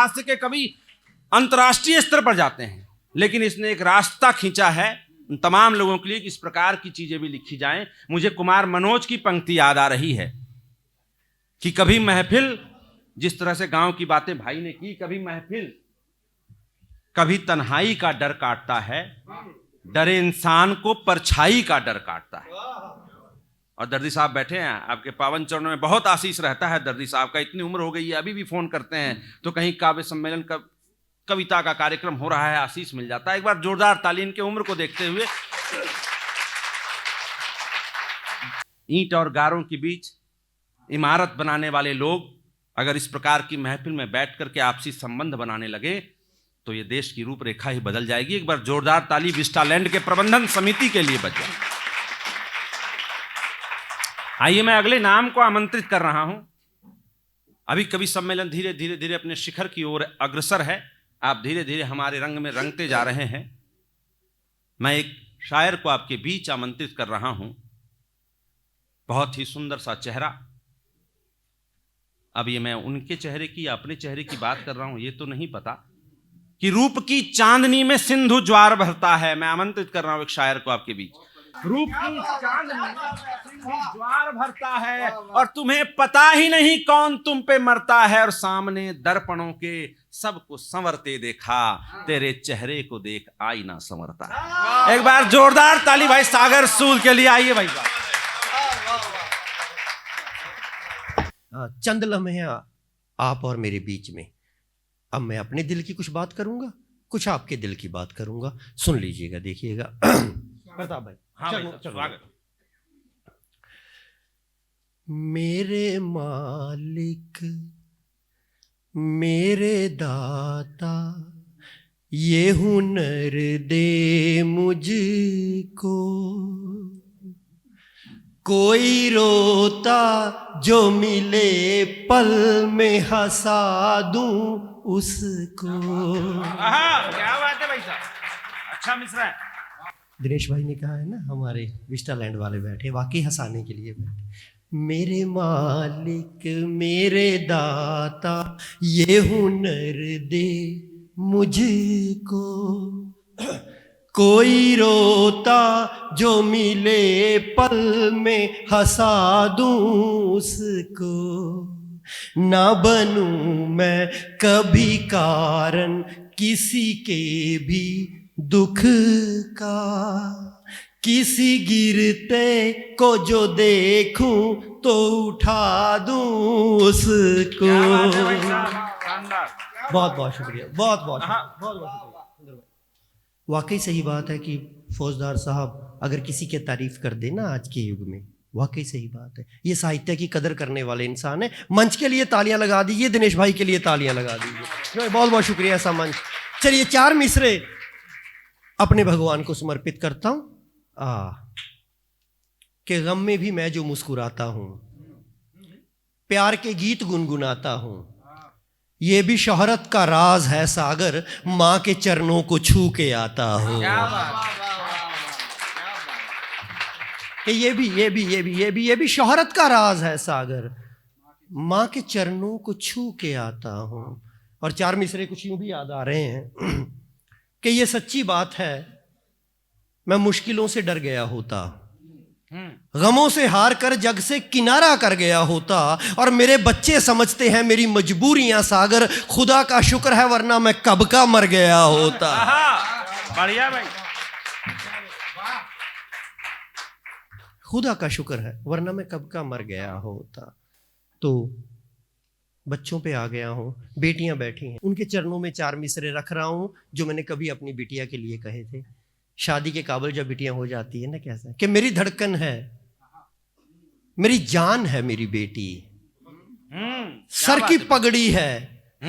हास्य के कवि अंतर्राष्ट्रीय स्तर पर जाते हैं, लेकिन इसने एक रास्ता खींचा है उन तमाम लोगों के लिए कि इस प्रकार की चीजें भी लिखी जाएं। मुझे कुमार मनोज की पंक्ति याद आ रही है कि कभी महफिल, जिस तरह से गांव की बातें भाई ने की, कभी महफिल कभी तन्हाई का डर काटता है, डरे इंसान को परछाई का डर काटता है। और दर्दी साहब बैठे हैं, आपके पावन चरणों में बहुत आशीष रहता है। दर्दी साहब का इतनी उम्र हो गई है, अभी भी फोन करते हैं तो कहीं काव्य सम्मेलन का, कविता का कार्यक्रम हो रहा है, आशीष मिल जाता है। एक बार जोरदार ताली इनके उम्र को देखते हुए। ईंट और गारों के बीच इमारत बनाने वाले लोग अगर इस प्रकार की महफिल में बैठ करके आपसी संबंध बनाने लगे तो ये देश की रूपरेखा ही बदल जाएगी। एक बार जोरदार ताली विस्टालैंड के प्रबंधन समिति के लिए बज जाए। आइए मैं अगले नाम को आमंत्रित कर रहा हूं। अभी कवि सम्मेलन धीरे धीरे धीरे अपने शिखर की ओर अग्रसर है। आप धीरे धीरे हमारे रंग में रंगते जा रहे हैं। मैं एक शायर को आपके बीच आमंत्रित कर रहा हूं। बहुत ही सुंदर सा चेहरा। अब ये मैं उनके चेहरे की या अपने चेहरे की बात कर रहा हूं ये तो नहीं पता, कि रूप की चांदनी में सिंधु ज्वार भरता है। मैं आमंत्रित कर रहा हूं एक शायर को आपके बीच। रूप की चांदनी में सिंधु ज्वार भरता है और तुम्हें पता ही नहीं कौन तुम पे मरता है, और सामने दर्पणों के सबको संवरते देखा, तेरे चेहरे को देख आईना संवरता। एक बार जोरदार ताली भाई सागर सूल के लिए। आइए भाई साहब। चंद लम्हे आप और मेरे बीच में। अब मैं अपने दिल की कुछ बात करूंगा, कुछ आपके दिल की बात करूंगा। सुन लीजिएगा, देखिएगा। प्रताप भाई, हाँ भाई, स्वागत। मेरे मालिक मेरे दाता, ये हुनर दे मुझको, कोई रोता जो मिले पल में हंसा दूं उसको। क्या बात है भाई साहब, अच्छा मिश्रा है। दिनेश भाई ने कहा है ना, हमारे विस्टालैंड वाले बैठे, वाकई हंसाने के लिए बैठे। मेरे मालिक मेरे दाता, ये हुनर दे मुझको, कोई रोता जो मिले पल में हंसा दूं उसको। ना बनूं मैं कभी कारण किसी के भी दुख का, किसी गिरते को जो देखूं तो उठा दूं उसको। बहुत बहुत शुक्रिया, बहुत बहुत शुक्रिया। वाकई सही बात है कि फौजदार साहब अगर किसी के तारीफ कर देना आज के युग में, वाकई सही बात है। ये साहित्य की कदर करने वाले इंसान है। मंच के लिए तालियां लगा दीजिए, दिनेश भाई के लिए तालियां लगा दीजिए। बहुत बहुत शुक्रिया ऐसा मंच। चलिए 4 मिसरे अपने भगवान को समर्पित करता हूं। कि गम में भी मैं जो मुस्कुराता हूं, प्यार के गीत गुनगुनाता हूं, ये भी शोहरत का राज है सागर, मां के चरणों को छू के आता हूं। कि ये भी शोहरत का राज है सागर, मां के चरणों को छू के आता हूं। और 4 मिसरे कुछ यूं भी याद आ रहे हैं कि ये सच्ची बात है, मैं मुश्किलों से डर गया होता, गमों से हार कर जग से किनारा कर गया होता, और मेरे बच्चे समझते हैं मेरी मजबूरियां सागर, खुदा का शुक्र है वरना मैं कब का मर गया होता। बढ़िया भाई, खुदा का शुक्र है वरना मैं कब का मर गया होता। तो बच्चों पे आ गया हूँ, बेटियां बैठी हैं, उनके चरणों में 4 मिसरे रख रहा हूँ जो मैंने कभी अपनी बिटिया के लिए कहे थे। शादी के काबिल जब बिटियां हो जाती है ना, कैसा कि मेरी धड़कन है, मेरी जान है मेरी बेटी, सर की पगड़ी है,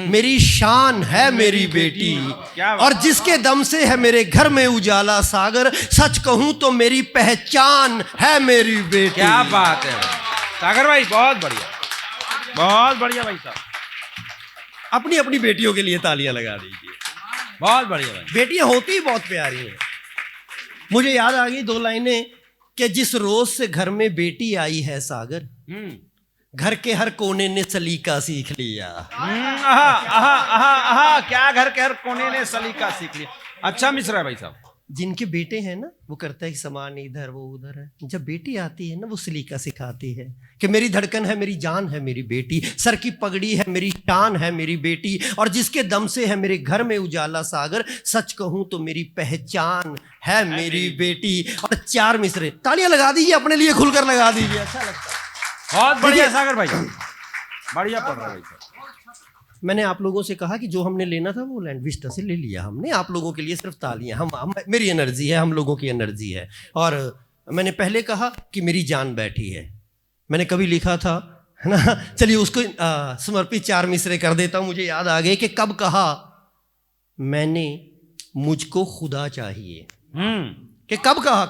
मेरी शान है मेरी बेटी, और जिसके दम से है मेरे घर में उजाला सागर, सच कहूं तो मेरी पहचान है मेरी बेटी। क्या बात है सागर भाई, बहुत बढ़िया, बहुत बढ़िया भाई साहब। अपनी अपनी बेटियों के लिए तालियां लगा दीजिए। बहुत बढ़िया भाई। बेटियां होती ही बहुत प्यारी हैं। मुझे याद आ गई 2 लाइनें कि जिस रोज से घर में बेटी आई है सागर, घर के हर कोने ने सलीका सीख लिया। आहा आहा आहा आहा, क्या घर के हर कोने ने सलीका सीख लिया। अच्छा मिश्रा है भाई साहब। जिनके बेटे हैं ना, वो करता है कि सामान इधर वो उधर है। जब बेटी आती है ना, वो सलीका सिखाती है कि मेरी धड़कन है, मेरी जान है मेरी बेटी, सर की पगड़ी है मेरी शान है मेरी बेटी, और जिसके दम से है मेरे घर में उजाला सागर, सच कहूं तो मेरी पहचान है मेरी बेटी। और 4 मिसरे तालियां लगा दीजिए अपने लिए, खुलकर लगा दीजिए, अच्छा लगता है। बहुत बढ़िया सागर भाई, बढ़िया पढ़ रहा है भाई साहब। मैंने आप लोगों से कहा कि जो हमने लेना था वो लैंड विस्टा से ले लिया हमने। आप लोगों के लिए सिर्फ तालियां। हम मेरी एनर्जी है, हम लोगों की एनर्जी है। और मैंने पहले कहा कि मेरी जान बैठी है। मैंने कभी लिखा था, है ना, चलिए उसको समर्पित 4 मिसरे कर देता हूं। मुझे याद आ गए कि कब कहा मैंने मुझको खुदा चाहिए, कि कब कहा,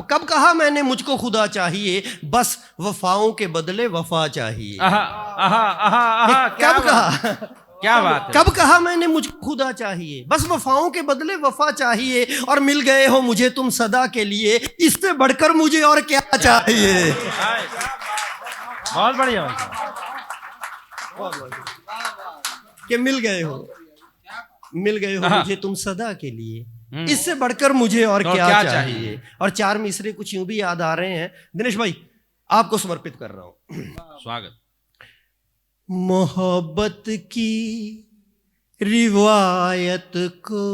कब कहा मैंने मुझको खुदा चाहिए, बस वफाओं के बदले वफा चाहिए। कब कहा, क्या बात है। कब कहा मैंने मुझको खुदा चाहिए, बस वफाओं के बदले वफा चाहिए, और मिल गए हो मुझे तुम सदा के लिए, इससे बढ़कर मुझे और क्या चाहिए। बहुत बढ़िया, कि मिल गए हो मुझे तुम सदा के लिए, इससे बढ़कर मुझे और क्या चाहिए। और 4 मिसरे कुछ यूं भी याद आ रहे हैं। दिनेश भाई, आपको समर्पित कर रहा हूं। स्वागत। मोहब्बत की रिवायत को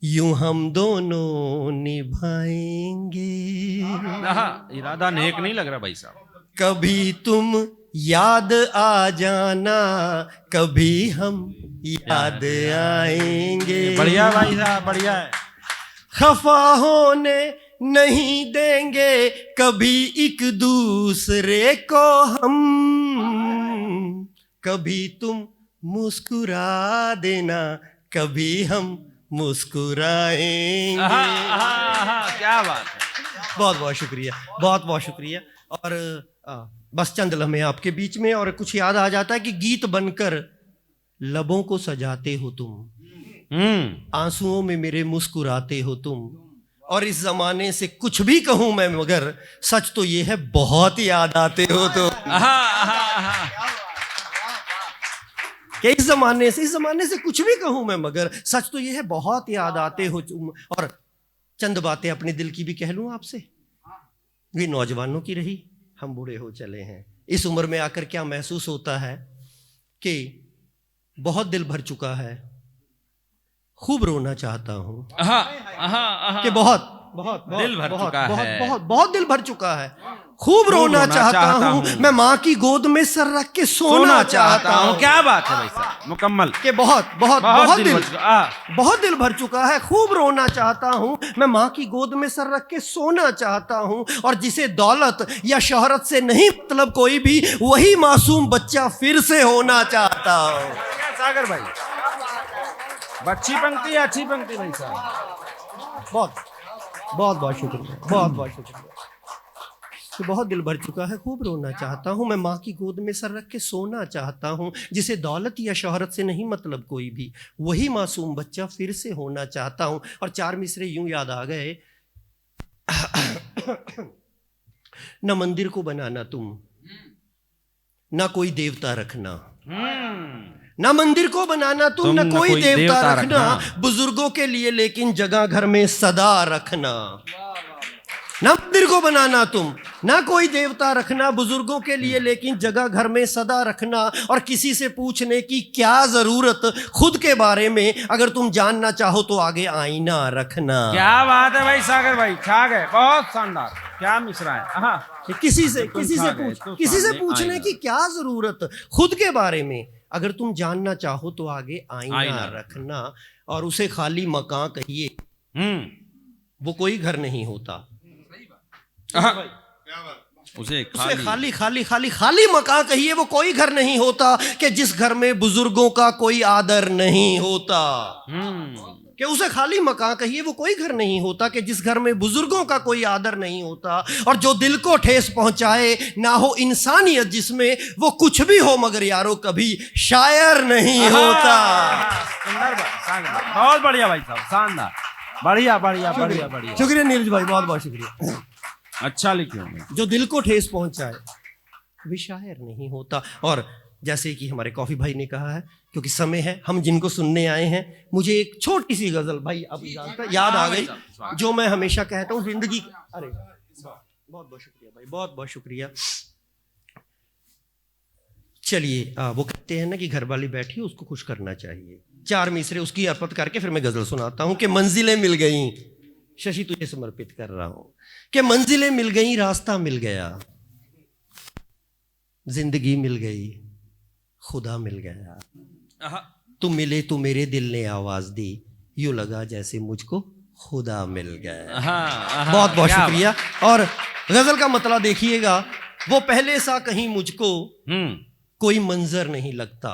यूं हम दोनों निभाएंगे। इरादा नेक नहीं लग रहा भाई साहब। कभी तुम याद आ जाना, कभी हम याद आएंगे। बढ़िया भाई साहब, बढ़िया है। खफा होने नहीं देंगे कभी एक दूसरे को हम, कभी तुम मुस्कुरा देना, कभी हम मुस्कुराएंगे। क्या बात है। बहुत बहुत शुक्रिया, बहुत बहुत शुक्रिया। और बस चंद लम्हे आपके बीच में, और कुछ याद आ जाता है कि गीत बनकर लबों को सजाते हो तुम, आंसुओं में मेरे मुस्कुराते हो तुम, और इस जमाने से कुछ भी कहूं मैं मगर सच तो ये है बहुत याद आते हो तुम। कि इस जमाने से कुछ भी कहूं मैं मगर सच तो ये है बहुत याद आते हो तुम। और चंद बातें अपने दिल की भी कह लूं आपसे। ये नौजवानों की रही, हम बूढ़े हो चले हैं। इस उम्र में आकर क्या महसूस होता है कि बहुत दिल भर चुका है, खूब रोना चाहता हूं। कि बहुत दिल भर चुका है, बहुत दिल भर चुका है, खूब रोना चाहता हूं। मैं माँ की गोद में सर रख के सोना चाहता हूं। क्या बात है भाई साहब, मुकम्मल। कि बहुत दिल भर चुका है, खूब रोना चाहता हूं। मैं माँ की गोद में सर रख के सोना चाहता हूं, और जिसे दौलत या शोहरत से नहीं मतलब कोई भी, वही मासूम बच्चा फिर से होना चाहता हूं। सागर भाई, अच्छी पंक्ति, अच्छी पंक्ति भाई साहब। बहुत शुक्रिया, बहुत शुक्रिया। तो बहुत दिल भर चुका है, खूब रोना चाहता हूँ। मैं माँ की गोद में सर रख के सोना चाहता हूँ। जिसे दौलत या शोहरत से नहीं मतलब कोई भी, वही मासूम बच्चा फिर से होना चाहता हूँ। और 4 मिसरे यूं याद आ गए। न मंदिर को बनाना तुम, न कोई देवता रखना। न मंदिर को बनाना तुम, न कोई देवता रखना। बुजुर्गों के लिए लेकिन जगह घर में सदा रखना। न मंदिर को बनाना तुम, ना कोई देवता रखना। बुजुर्गों के लिए लेकिन जगह घर में सदा रखना। और किसी से पूछने की क्या जरूरत खुद के बारे में, अगर तुम जानना चाहो तो आगे आईना रखना। क्या बात है भाई सागर भाई, छा गए, बहुत शानदार। क्या मिश्रा है। किसी से पूछने की क्या जरूरत खुद के बारे में, अगर तुम जानना चाहो तो आगे आईना रखना। और उसे खाली मकान कहिए, वो कोई घर नहीं होता। उसे खाली मकान कहिए, वो कोई घर नहीं होता। कि जिस घर में बुजुर्गों का कोई आदर नहीं होता। कि उसे खाली मकान कहिए, वो कोई घर नहीं होता। कि जिस घर में बुजुर्गों का कोई आदर नहीं होता। और जो दिल को ठेस पहुंचाए, ना हो इंसानियत जिसमें, वो कुछ भी हो मगर यारो कभी शायर नहीं होता। बहुत बढ़िया भाई साहब, शानदार, बढ़िया। शुक्रिया नीरज भाई, बहुत शुक्रिया। अच्छा लिखे होंगे। जो दिल को ठेस पहुंचाए, वे शायर नहीं होता। और जैसे कि हमारे कॉफी भाई ने कहा है, क्योंकि समय है, हम जिनको सुनने आए हैं, मुझे एक छोटी सी गजल भाई अब याद आ गई, जो मैं हमेशा कहता हूँ जिंदगी। अरे बहुत बहुत शुक्रिया भाई, बहुत बहुत शुक्रिया। चलिए, वो कहते हैं ना कि घर वाली बैठी उसको खुश करना चाहिए। 4 मिसरे उसकी अर्पित करके फिर मैं गजल सुनाता हूं कि मंजिलें मिल गईं, शशि तुझे समर्पित कर रहा हूं कि मंजिलें मिल गईं, रास्ता मिल गया, जिंदगी मिल गई, खुदा मिल गया। तू मिले तो मेरे दिल ने आवाज दी, यूं लगा जैसे मुझको खुदा मिल गया। बहुत बहुत शुक्रिया। और गजल का मतलब देखिएगा, वो पहले सा कहीं मुझको कोई मंजर नहीं लगता,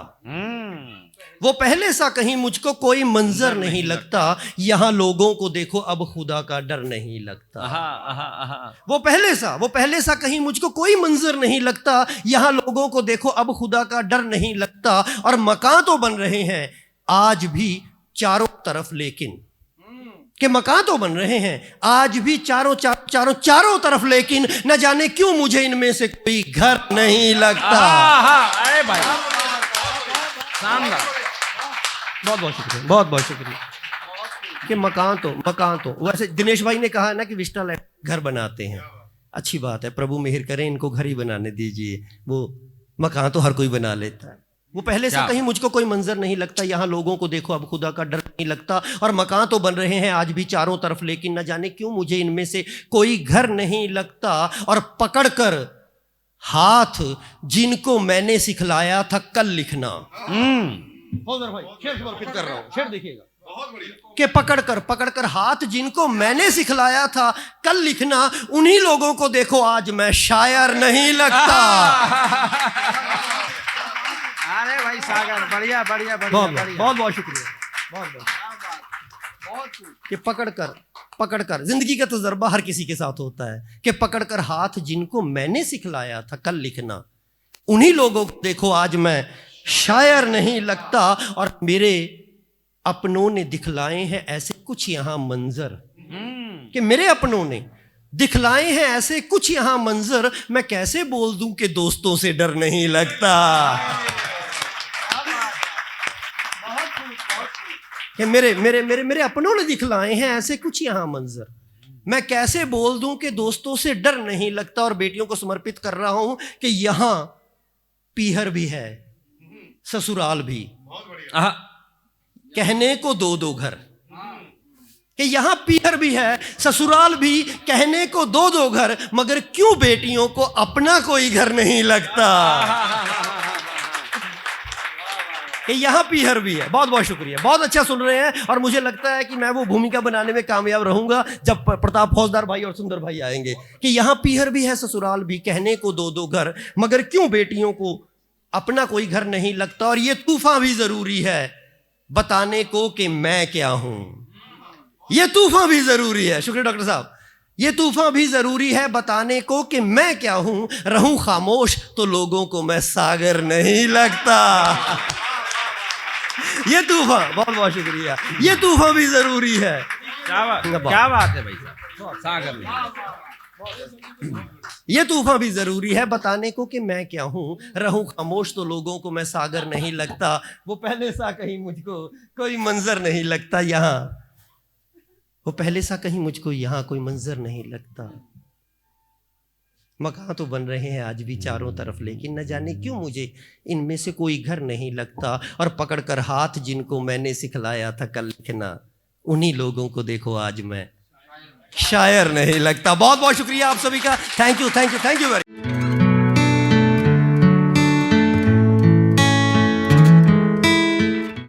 वो पहले सा कहीं मुझको कोई मंजर नहीं लगता, यहाँ लोगों को देखो अब खुदा का डर नहीं लगता। वो पहले सा कहीं मुझको कोई मंजर नहीं लगता, यहाँ लोगों को देखो अब खुदा का डर नहीं लगता। और मकान तो बन रहे हैं आज भी चारों तरफ, लेकिन कि मकान तो बन रहे हैं आज भी चारों तरफ, लेकिन न जाने क्यों मुझे इनमें से कोई घर नहीं लगता। अरे भाई शानदार, बहुत बहुत शुक्रिया, बहुत बहुत शुक्रिया। कि मकान तो वैसे दिनेश भाई ने कहा है ना कि विस्टा घर बनाते हैं, अच्छी बात है, प्रभु मेहर करें, इनको घर ही बनाने दीजिए। वो मकान तो हर कोई बना लेता है। वो पहले से कहीं मुझको कोई मंजर नहीं लगता, यहाँ लोगों को देखो अब खुदा का डर नहीं लगता। और मकान तो बन रहे हैं आज भी चारों तरफ, लेकिन न जाने क्यों मुझे इनमें से कोई घर नहीं लगता। और पकड़कर हाथ जिनको मैंने सिखलाया था कल लिखना, भाई शेर समर्पित कर रहा हूं, शेर देखिएगा कि पकड़कर हाथ जिनको मैंने सिखलाया था कल लिखना, उन्हीं लोगों को देखो आज मैं शायर नहीं लगता। अरे भाई सागर, बढ़िया बढ़िया बहुत बहुत शुक्रिया, बहुत कि पकड़कर जिंदगी का तजर्बा हर किसी के साथ होता है कि पकड़कर हाथ जिनको मैंने सिखलाया था कल लिखना, उन्हीं लोगों को देखो आज मैं शायर नहीं लगता। और मेरे अपनों ने दिखलाए हैं ऐसे कुछ यहाँ मंजर, कि मेरे अपनों ने दिखलाए हैं ऐसे कुछ यहाँ मंजर, मैं कैसे बोल दूं कि दोस्तों से डर नहीं लगता। कि मेरे अपनों ने दिखलाए हैं ऐसे कुछ यहाँ मंजर, मैं कैसे बोल दूं कि दोस्तों से डर नहीं लगता। और बेटियों को समर्पित कर रहा हूं कि यहाँ पीहर भी है, ससुराल भी, कहने को 2-2 घर, कि यहाँ पीहर भी है, ससुराल भी, कहने को 2-2 घर, मगर क्यों बेटियों को अपना कोई घर नहीं लगता। कि यहाँ पीहर भी है। बहुत बहुत शुक्रिया, बहुत अच्छा सुन रहे हैं। और मुझे लगता है कि मैं वो भूमिका बनाने में कामयाब रहूंगा जब प्रताप फौजदार भाई और सुंदर भाई आएंगे, कि यहाँ पीहर भी है, ससुराल भी, कहने को 2-2 घर, मगर क्यों बेटियों को अपना कोई घर नहीं लगता। और ये तूफान भी जरूरी है बताने को कि मैं क्या हूं, ये तूफान भी जरूरी है। शुक्रिया डॉक्टर साहब। ये तूफान भी जरूरी है बताने को कि मैं क्या हूं, रहूं खामोश तो लोगों को मैं सागर नहीं लगता। ये तूफान, बहुत बहुत शुक्रिया, ये तूफान भी जरूरी है। क्या बात है भाई साहब, सागर में ये तूफान भी जरूरी है बताने को कि मैं क्या हूं, रहूं खामोश तो लोगों को मैं सागर नहीं लगता। वो पहले सा कहीं मुझको कोई मंजर नहीं लगता, यहाँ वो पहले सा कहीं मुझको यहाँ कोई मंजर नहीं लगता। मकान तो बन रहे हैं आज भी चारों तरफ, लेकिन न जाने क्यों मुझे इनमें से कोई घर नहीं लगता। और पकड़कर हाथ जिनको मैंने सिखलाया था कल लिखना, उन्हीं लोगों को देखो आज मैं शायर नहीं लगता। बहुत बहुत शुक्रिया आप सभी का, थैंक यू वेरी